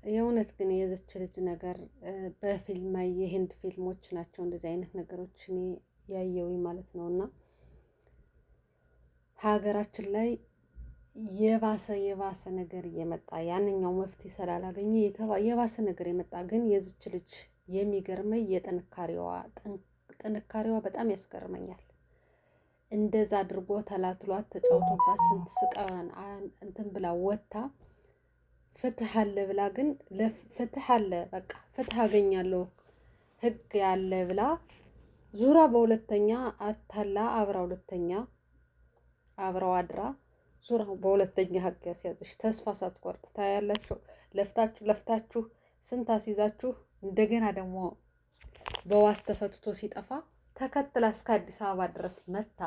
የእውነት ግን የዚች ልጅ ነገር በፊልም የህንድ ፊልሞች ናቸው እንደዚህ አይነት ነገሮች እኔ ያየሁኝ ማለት ነው። እና ሀገራችን ላይ የባሰ ነገር እየመጣ ያንኛው መፍትሄ ስላላገኘ የባሰ ነገር የመጣ ግን የዚች ልጅ የሚገርመኝ ጥንካሬዋ በጣም ያስገርመኛል። እንደዛ አድርጎ ተላትሏት ተጫውቶባት ስንት ስቃዋን እንትን ብላ ወጥታ ፍትህ አለ ብላ ግን ፍትህ አለ በቃ ፍትህ አገኛለሁ ህግ ያለ ብላ ዙራ በሁለተኛ አታላ አብረው አድራ ዙራ በሁለተኛ ህግ ያስያዘች ተስፋ ሳትቆርጥ ታያላችሁ። ለፍታችሁ ስንት አስይዛችሁ እንደገና ደግሞ በዋስ ተፈትቶ ሲጠፋ ተከትላ እስከ አዲስ አበባ ድረስ መታ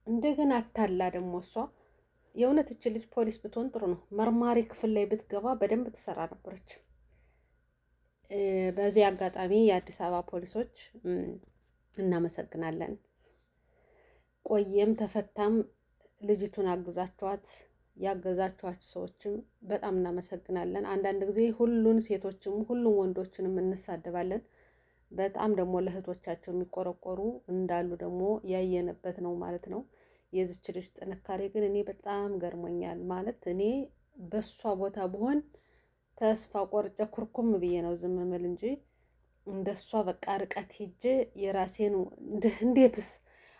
እንደገና አታላ ደግሞ እሷ የእውነት እች ልጅ ፖሊስ ብትሆን ጥሩ ነው። መርማሪ ክፍል ላይ ብትገባ በደንብ ትሰራ ነበረች። በዚህ አጋጣሚ የአዲስ አበባ ፖሊሶች እናመሰግናለን። ቆየም ተፈታም ልጅቱን አግዛችኋት ያገዛችኋት ሰዎችም በጣም እናመሰግናለን። አንዳንድ ጊዜ ሁሉን ሴቶችም ሁሉም ወንዶችንም እንሳደባለን። በጣም ደግሞ ለእህቶቻቸው የሚቆረቆሩ እንዳሉ ደግሞ ያየንበት ነው ማለት ነው። የዚች ልጅ ጥንካሬ ግን እኔ በጣም ገርሞኛል። ማለት እኔ በሷ ቦታ ብሆን ተስፋ ቆርጬ ኩርኩም ብዬ ነው ዝም ምል እንጂ እንደሷ በቃ ርቀት ሄጄ የራሴን እንዴትስ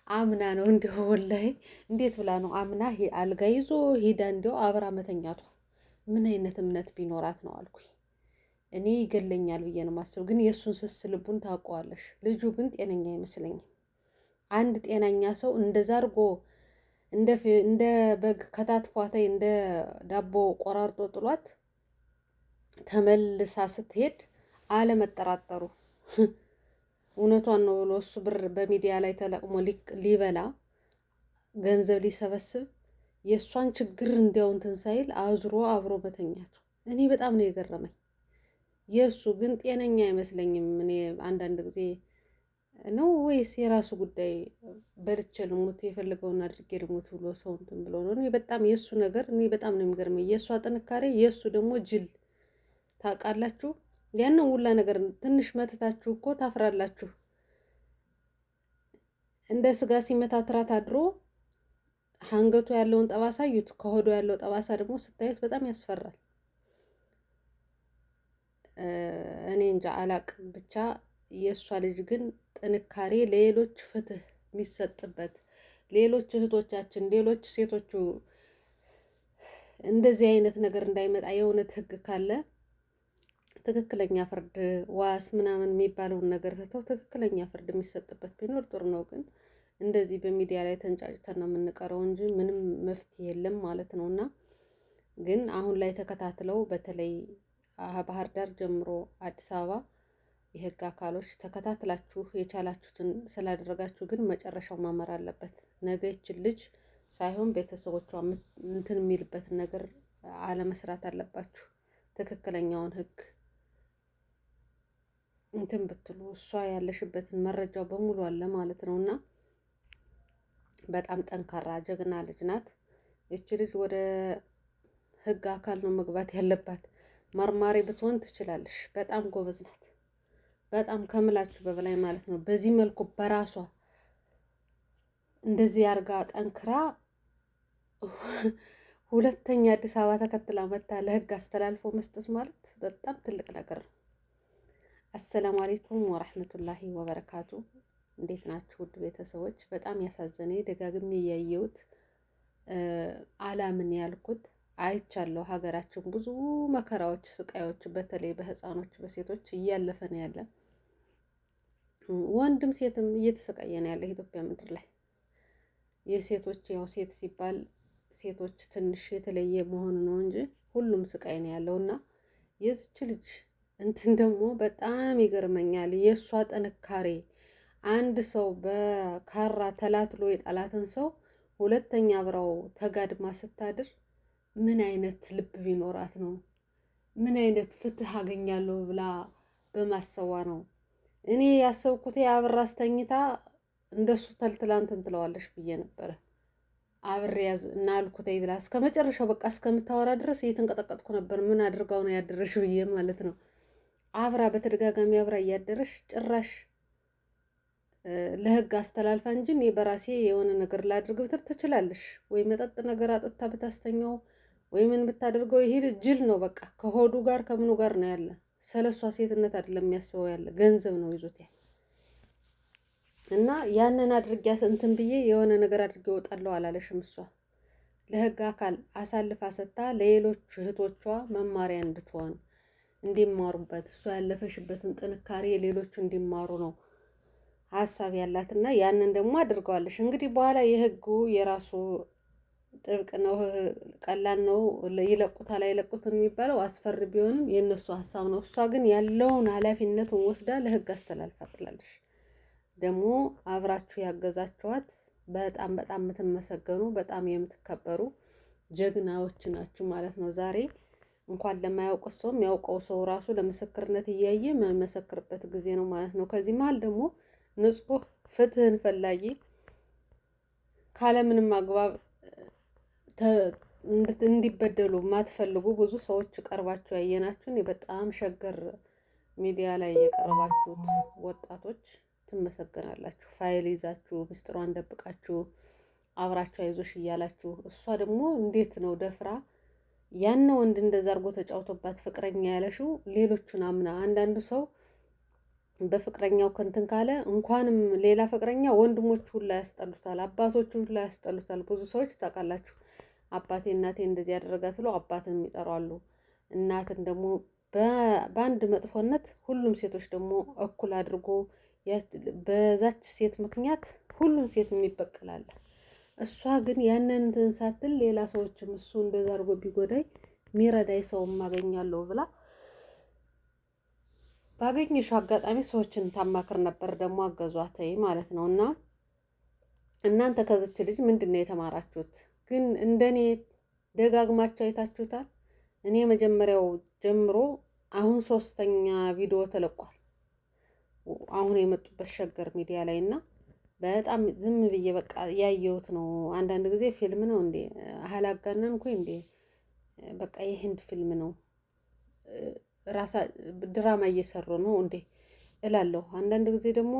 አምና ነው እንዲሁ ወላሂ እንዴት ብላ ነው አምና አልጋ ይዞ ሄዳ እንዲያው አብራ መተኛቷ ምን አይነት እምነት ቢኖራት ነው አልኩኝ። እኔ ይገለኛል ብዬ ነው ማስብ። ግን የእሱን ስስ ልቡን ታውቀዋለሽ። ልጁ ግን ጤነኛ አይመስለኝም። አንድ ጤነኛ ሰው እንደዛ አድርጎ እንደ በግ ከታትፏታይ እንደ ዳቦ ቆራርጦ ጥሏት ተመልሳ ስትሄድ አለመጠራጠሩ እውነቷን ነው ብሎ እሱ ብር በሚዲያ ላይ ተለቅሞ ሊበላ ገንዘብ ሊሰበስብ የእሷን ችግር እንዲያው እንትን ሳይል አዙሮ አብሮ መተኛቱ እኔ በጣም ነው የገረመኝ። የእሱ ግን ጤነኛ አይመስለኝም። እኔ አንዳንድ ጊዜ ነው ወይስ የራሱ ጉዳይ በልቼ ልሙት የፈለገውን አድርጌ ልሙት ብሎ ሰው እንትን ብሎ ነው። እኔ በጣም የእሱ ነገር እኔ በጣም ነው የሚገርመኝ። የእሷ ጥንካሬ የእሱ ደግሞ ጅል ታውቃላችሁ። ያንን ሁላ ነገር ትንሽ መትታችሁ እኮ ታፍራላችሁ። እንደ ስጋ ሲመታትራት አድሮ አንገቱ ያለውን ጠባሳ እዩት። ከሆዱ ያለው ጠባሳ ደግሞ ስታዩት በጣም ያስፈራል። እኔ እንጃ አላቅም። ብቻ የእሷ ልጅ ግን ጥንካሬ ለሌሎች ፍትህ የሚሰጥበት ሌሎች እህቶቻችን ሌሎች ሴቶቹ እንደዚህ አይነት ነገር እንዳይመጣ የእውነት ህግ ካለ ትክክለኛ ፍርድ ዋስ ምናምን የሚባለውን ነገር ትተው ትክክለኛ ፍርድ የሚሰጥበት ቢኖር ጥሩ ነው። ግን እንደዚህ በሚዲያ ላይ ተንጫጭተን ነው የምንቀረው እንጂ ምንም መፍትሄ የለም ማለት ነው። እና ግን አሁን ላይ ተከታትለው በተለይ ባህር ዳር ጀምሮ አዲስ አበባ የህግ አካሎች ተከታትላችሁ የቻላችሁትን ስላደረጋችሁ ግን መጨረሻው ማመር አለበት። ነገ ይችን ልጅ ሳይሆን ቤተሰቦቿ እንትን የሚልበትን ነገር አለመስራት አለባችሁ። ትክክለኛውን ህግ እንትን ብትሉ እሷ ያለሽበትን መረጃው በሙሉ አለ ማለት ነው። እና በጣም ጠንካራ ጀግና ልጅ ናት። ይቺ ልጅ ወደ ህግ አካል ነው መግባት ያለባት። መርማሪ ብትሆን ትችላለሽ። በጣም ጎበዝ ናት። በጣም ከምላችሁ በበላይ ማለት ነው። በዚህ መልኩ በራሷ እንደዚህ አርጋ ጠንክራ ሁለተኛ አዲስ አበባ ተከትላ መታ ለህግ አስተላልፎ መስጠት ማለት በጣም ትልቅ ነገር ነው። አሰላሙ አለይኩም ወራህመቱላሂ ወበረካቱ። እንዴት ናችሁ ውድ ቤተሰቦች? በጣም ያሳዘነ ደጋግሜ ያየሁት አላምን ያልኩት አይቻለሁ። ሀገራችን ብዙ መከራዎች፣ ስቃዮች በተለይ በህፃኖች በሴቶች እያለፈ ነው ያለ። ወንድም ሴትም እየተሰቃየ ነው ያለ ኢትዮጵያ ምድር ላይ። የሴቶች ያው ሴት ሲባል ሴቶች ትንሽ የተለየ መሆኑ ነው እንጂ ሁሉም ስቃይ ነው ያለውና የዚች ልጅ እንትን ደግሞ በጣም ይገርመኛል። የእሷ ጥንካሬ አንድ ሰው በካራ ተላትሎ የጠላትን ሰው ሁለተኛ አብረው ተጋድማ ስታድር ምን አይነት ልብ ቢኖራት ነው? ምን አይነት ፍትህ አገኛለሁ ብላ በማሰዋ ነው። እኔ ያሰብኩት የአብራ አስተኝታ እንደሱ ተልትላ እንትን ትለዋለሽ ብዬ ነበረ። አብሬ ያዝ እና አልኩተይ ብላ እስከ መጨረሻው በቃ እስከምታወራ ድረስ እየተንቀጠቀጥኩ ነበር። ምን አድርጋው ነው ያደረሽ ብዬ ማለት ነው። አብራ በተደጋጋሚ አብራ እያደረሽ ጭራሽ ለህግ አስተላልፋ እንጂ እኔ በራሴ የሆነ ነገር ላድርግ ብትር ትችላለሽ ወይ መጠጥ ነገር አጥታ ብታስተኛው ወይ ምን ብታደርገው ይሄ ጅል ነው። በቃ ከሆዱ ጋር ከምኑ ጋር ነው ያለ። ስለሷ ሴትነት አይደለም የሚያስበው ያለ ገንዘብ ነው ይዞት ያለ እና ያንን አድርጊያት እንትን ብዬ የሆነ ነገር አድርጌ እወጣለሁ አላለሽም። እሷ ለህግ አካል አሳልፋ ሰጥታ ለሌሎች እህቶቿ መማሪያ እንድትሆን እንዲማሩበት እሷ ያለፈሽበትን ጥንካሬ ሌሎቹ እንዲማሩ ነው ሀሳብ ያላትና ያንን ደግሞ አድርገዋለሽ። እንግዲህ በኋላ የህጉ የራሱ ጥብቅ ነው፣ ቀላል ነው፣ ይለቁታል አይለቁትም የሚባለው አስፈሪ ቢሆንም የእነሱ ሀሳብ ነው። እሷ ግን ያለውን ኃላፊነቱን ወስዳ ለህግ አስተላልፋ ጥላለሽ። ደግሞ አብራችሁ ያገዛችኋት በጣም በጣም የምትመሰገኑ በጣም የምትከበሩ ጀግናዎች ናችሁ ማለት ነው። ዛሬ እንኳን ለማያውቁት ሰው የሚያውቀው ሰው ራሱ ለምስክርነት እያየ የሚመሰክርበት ጊዜ ነው ማለት ነው። ከዚህ መሀል ደግሞ ንጹህ ፍትህን ፈላጊ ካለምንም አግባብ እንዲበደሉ የማትፈልጉ ብዙ ሰዎች ቀርባችሁ ያየናችሁ በጣም ሸገር ሚዲያ ላይ የቀረባችሁት ወጣቶች ትመሰገናላችሁ። ፋይል ይዛችሁ ምስጢሯን ደብቃችሁ አብራችሁ አይዞሽ እያላችሁ እሷ ደግሞ እንዴት ነው ደፍራ ያን ወንድ እንደዛ አድርጎ ተጫውቶባት ፍቅረኛ ያለሽው ሌሎቹን አምና። አንዳንዱ ሰው በፍቅረኛው ከንትን ካለ እንኳንም ሌላ ፍቅረኛ ወንድሞቹ ሁላ ያስጠሉታል፣ አባቶቹ ሁላ ያስጠሉታል። ብዙ ሰዎች ታውቃላችሁ፣ አባቴ እናቴ እንደዚህ ያደረጋት ብለው አባትን ይጠራሉ። እናትን ደግሞ በአንድ መጥፎነት ሁሉም ሴቶች ደግሞ እኩል አድርጎ በዛች ሴት ምክንያት ሁሉም ሴት የሚበቀላል። እሷ ግን ያንን እንትን ሳትል ሌላ ሰዎችም እሱ እንደዛ አድርጎ ቢጎዳይ ሚረዳይ ሰውም አገኛለሁ ብላ ባገኘሽው አጋጣሚ ሰዎችን ታማክር ነበር። ደግሞ አገዟት ማለት ነው። እና እናንተ ከዚች ልጅ ምንድን ነው የተማራችሁት? ግን እንደኔ ደጋግማችሁ አይታችሁታል። እኔ መጀመሪያው ጀምሮ አሁን 3ኛ ቪዲዮ ተለቋል። አሁን የመጡበት ሸገር ሚዲያ ላይ እና በጣም ዝም ብዬ በቃ ያየሁት ነው። አንዳንድ ጊዜ ፊልም ነው እንዴ አላጋነንኩኝ እንዴ በቃ የህንድ ፊልም ነው ራሳ ድራማ እየሰሩ ነው እንዴ እላለሁ። አንዳንድ ጊዜ ደግሞ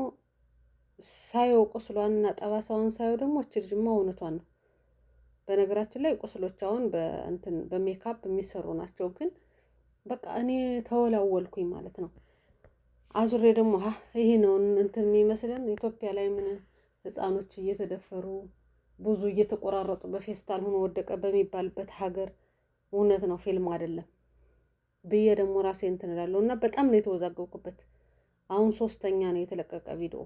ሳየው ቁስሏንና ጠባሳውን ሳየው ደግሞ እቺ ልጅማ እውነቷን ነው። በነገራችን ላይ ቁስሎች አሁን በሜካፕ የሚሰሩ ናቸው። ግን በቃ እኔ ተወላወልኩኝ ማለት ነው። አዙሬ ደግሞ ይሄ ነው እንትን የሚመስለን ኢትዮጵያ ላይ ምን ህፃኖች እየተደፈሩ ብዙ እየተቆራረጡ በፌስታል ሆኖ ወደቀ በሚባልበት ሀገር እውነት ነው ፊልም አይደለም ብዬ ደግሞ ራሴ እንትን እላለሁ። እና በጣም ነው የተወዛገብኩበት። አሁን 3ኛ ነው የተለቀቀ ቪዲዮ።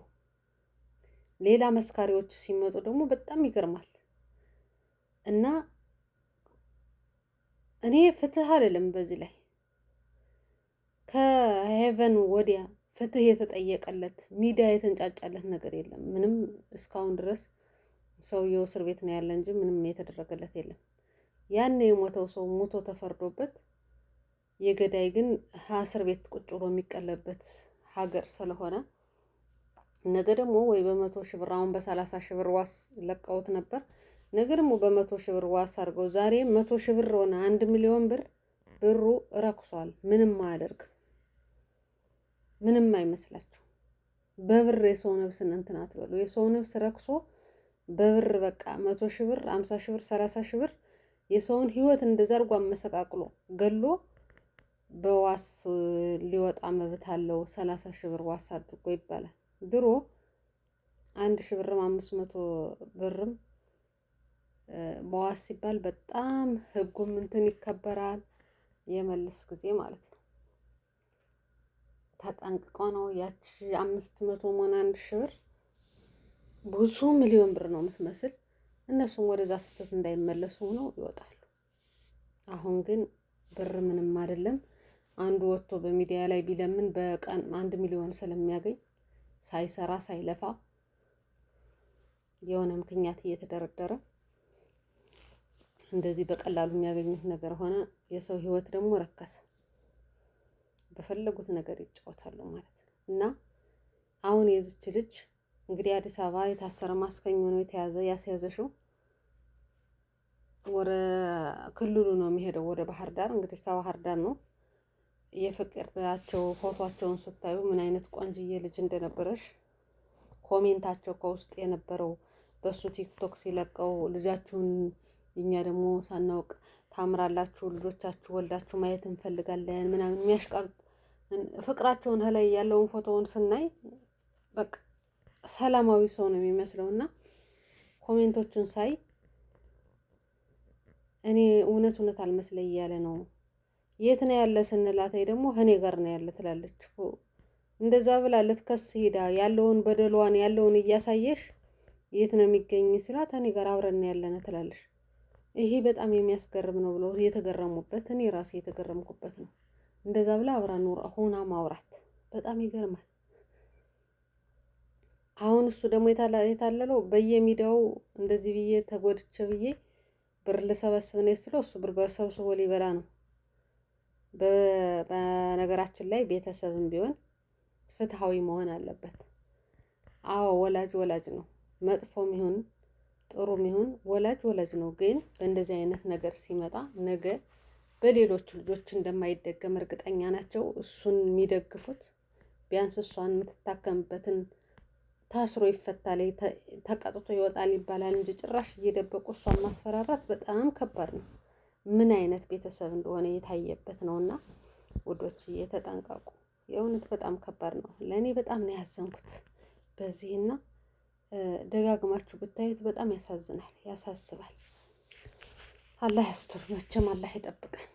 ሌላ መስካሪዎች ሲመጡ ደግሞ በጣም ይገርማል። እና እኔ ፍትህ አይደለም በዚህ ላይ ከሄቨን ወዲያ ፍትህ የተጠየቀለት ሚዲያ የተንጫጫለት ነገር የለም። ምንም እስካሁን ድረስ ሰውየው እስር ቤት ነው ያለ እንጂ ምንም የተደረገለት የለም። ያን የሞተው ሰው ሞቶ ተፈርዶበት የገዳይ ግን እስር ቤት ቁጭ ብሎ የሚቀለበት ሀገር ስለሆነ ነገ ደግሞ ወይ በ100,000 ብር አሁን በ30,000 ብር ዋስ ለቀውት ነበር። ነገ ደግሞ በ100,000 ብር ዋስ አድርገው ዛሬ 100,000 ብር ሆነ 1 ሚሊዮን ብር ብሩ ረክሷል። ምንም አያደርግም። ምንም አይመስላችሁ። በብር የሰው ነፍስን እንትን አትበሉ። የሰው ነፍስ ረክሶ በብር በቃ 100,000 ብር 50,000 ብር 30,000 ብር የሰውን ህይወት እንደዛ አድርጎ አመሰቃቅሎ ገሎ በዋስ ሊወጣ መብት አለው። 30,000 ብር ዋስ አድርጎ ይባላል። ድሮ 1,000 ብርም 500 ብርም በዋስ ሲባል በጣም ህጉም እንትን ይከበራል። የመልስ ጊዜ ማለት ነው። ተጠንቅቆ ነው ያቺ 500 ሆነ 1,000 ብር ብዙ ሚሊዮን ብር ነው የምትመስል። እነሱም ወደዛ ስተት እንዳይመለሱ ሆነው ይወጣሉ። አሁን ግን ብር ምንም አይደለም። አንዱ ወጥቶ በሚዲያ ላይ ቢለምን በቀን 1 ሚሊዮን ስለሚያገኝ ሳይሰራ ሳይለፋ የሆነ ምክንያት እየተደረደረ እንደዚህ በቀላሉ የሚያገኙት ነገር ሆነ። የሰው ህይወት ደግሞ ረከሰ። በፈለጉት ነገር ይጫወታሉ ማለት ነው። እና አሁን የዚች ልጅ እንግዲህ አዲስ አበባ የታሰረ ማስከኞ ነው የተያዘ ያስያዘሽው ወደ ክልሉ ነው የሚሄደው፣ ወደ ባህር ዳር። እንግዲህ ከባህር ዳር ነው የፍቅርታቸው ፎቶቸውን ስታዩ ምን አይነት ቆንጅዬ ልጅ እንደነበረሽ ኮሜንታቸው ከውስጥ የነበረው በሱ ቲክቶክ ሲለቀው ልጃችሁን እኛ ደግሞ ሳናውቅ ታምራላችሁ፣ ልጆቻችሁ ወልዳችሁ ማየት እንፈልጋለን ምናምን የሚያሽቃብጥ ፍቅራቸውን ላይ ያለውን ፎቶውን ስናይ በቃ ሰላማዊ ሰው ነው የሚመስለው። እና ኮሜንቶቹን ሳይ እኔ እውነት እውነት አልመስለ እያለ ነው። የት ነው ያለ ስንላት ደግሞ እኔ ጋር ነው ያለ ትላለች። እንደዛ ብላ ልትከስ ሄዳ ያለውን በደሏን ያለውን እያሳየሽ የት ነው የሚገኝ ሲላት እኔ ጋር አብረን ያለነ ትላለች። ይሄ በጣም የሚያስገርም ነው ብሎ የተገረሙበት፣ እኔ ራሴ የተገረምኩበት ነው። እንደዛ ብላ አብራ ኑራ ሆና ማውራት በጣም ይገርማል። አሁን እሱ ደግሞ የታለለው በየሚዲያው እንደዚህ ብዬ ተጎድቼ ብዬ ብር ልሰበስብ ነው ስለው እሱ ብር በሰብስቦ ሊበላ ነው። በነገራችን ላይ ቤተሰብም ቢሆን ፍትሃዊ መሆን አለበት። አዎ ወላጅ ወላጅ ነው፣ መጥፎም ይሁን ጥሩም ይሁን ወላጅ ወላጅ ነው። ግን በእንደዚህ አይነት ነገር ሲመጣ ነገ በሌሎች ልጆች እንደማይደገም እርግጠኛ ናቸው። እሱን የሚደግፉት ቢያንስ እሷን የምትታከምበትን ታስሮ ይፈታል፣ ተቀጥቶ ይወጣል ይባላል እንጂ ጭራሽ እየደበቁ እሷን ማስፈራራት በጣም ከባድ ነው። ምን አይነት ቤተሰብ እንደሆነ የታየበት ነውና ውዶች እየተጠንቀቁ። የእውነት በጣም ከባድ ነው። ለእኔ በጣም ነው ያዘንኩት በዚህና ደጋግማችሁ ብታዩት በጣም ያሳዝናል፣ ያሳስባል። አላህ ያስቱር፣ መቼም አላህ ይጠብቀን።